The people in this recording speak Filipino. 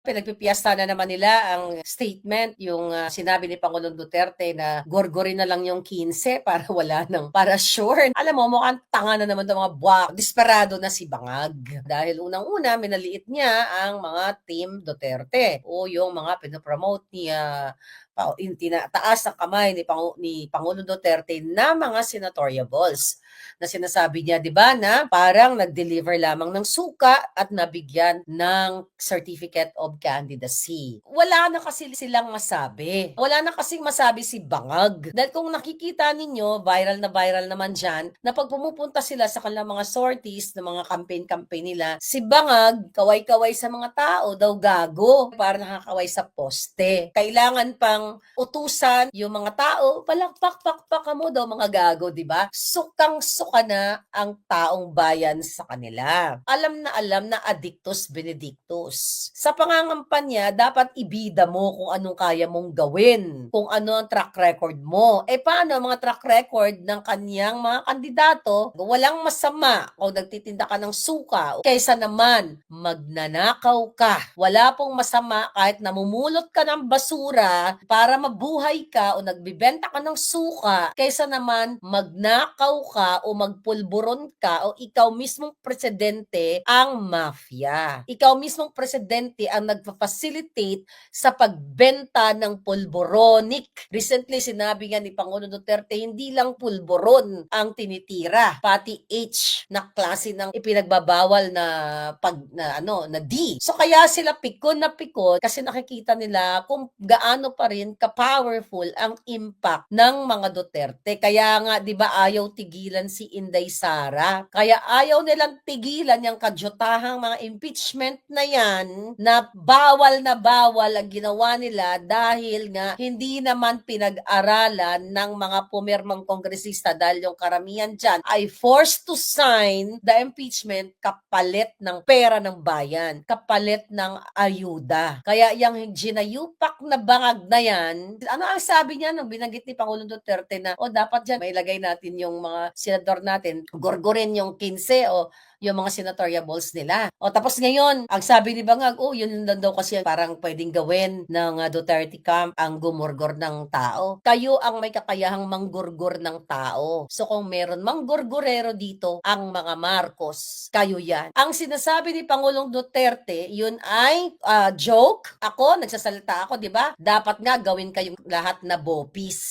Pinagpipiyesta na naman nila ang statement, yung sinabi ni Pangulong Duterte na gorgorin na lang yung 15 para wala nang para sure. Alam mo, mukhang tanga na naman ng mga buwak. Desperado na si Bangag. Dahil unang-una, minaliit niya ang mga team Duterte o yung mga pinopromote ni taas ang kamay ni Pangulong Duterte na mga senatoriables na sinasabi niya, 'di ba, na parang nag-deliver lamang ng suka at nabigyan ng certificate of candidacy. Wala na kasi silang masabi. Wala na kasing masabi si Bangag. Dahil kung nakikita ninyo, viral naman dyan, na pag pumupunta sila sa kanilang mga sorties, ng mga campaign nila, si Bangag, kaway-kaway sa mga tao, daw gago, para nakakaway sa poste. Kailangan pang utusan yung mga tao, palakpak-pakpak mo daw mga gago, di ba? Sukang-suka na ang taong bayan sa kanila. Alam na addictus benedictus. Sa pangangampanya, dapat ibida mo kung anong kaya mong gawin, kung ano ang track record mo. Paano ang mga track record ng kanyang mga kandidato? Walang masama kung nagtitinda ka ng suka kaysa naman magnanakaw ka. Wala pong masama kahit namumulot ka ng basura para mabuhay ka o nagbibenta ka ng suka kaysa naman magnakaw ka o magpulburon ka o ikaw mismong presidente ang mafia. Ikaw mismong presidente ang nagpa-facilitate sa pagbenta ng pulboronic. Recently, sinabi nga ni Pangulong Duterte, hindi lang pulboron ang tinitira, pati H na klase ng ipinagbabawal na na D. So kaya sila pikon na pikon kasi nakikita nila kung gaano pa rin ka-powerful ang impact ng mga Duterte. Kaya nga, 'di ba, ayaw tigilan si Inday Sara. Kaya ayaw nilang tigilan yung kadyotahang mga impeachment na yan na bawal ang ginawa nila dahil nga hindi naman pinag-aralan ng mga pumirmang kongresista dahil yung karamihan dyan ay forced to sign the impeachment kapalit ng pera ng bayan, kapalit ng ayuda. Kaya yung ginayupak na bangag na yan, ano ang sabi niya nung binanggit ni Pangulong Duterte na, dapat dyan may lagay natin yung mga senador natin, gorgorin yung 15 o yung mga senatoriables nila. Tapos ngayon, ang sabi ni Bangag, yun lang daw kasi parang pwedeng gawin ng Duterte camp ang gumurgor ng tao. Kayo ang may kakayahang manggurgur ng tao. So kung meron manggurgurero dito, ang mga Marcos, kayo yan. Ang sinasabi ni Pangulong Duterte, yun ay joke. Ako, nagsasalita ako, di ba? Dapat nga gawin kayong lahat na bopis.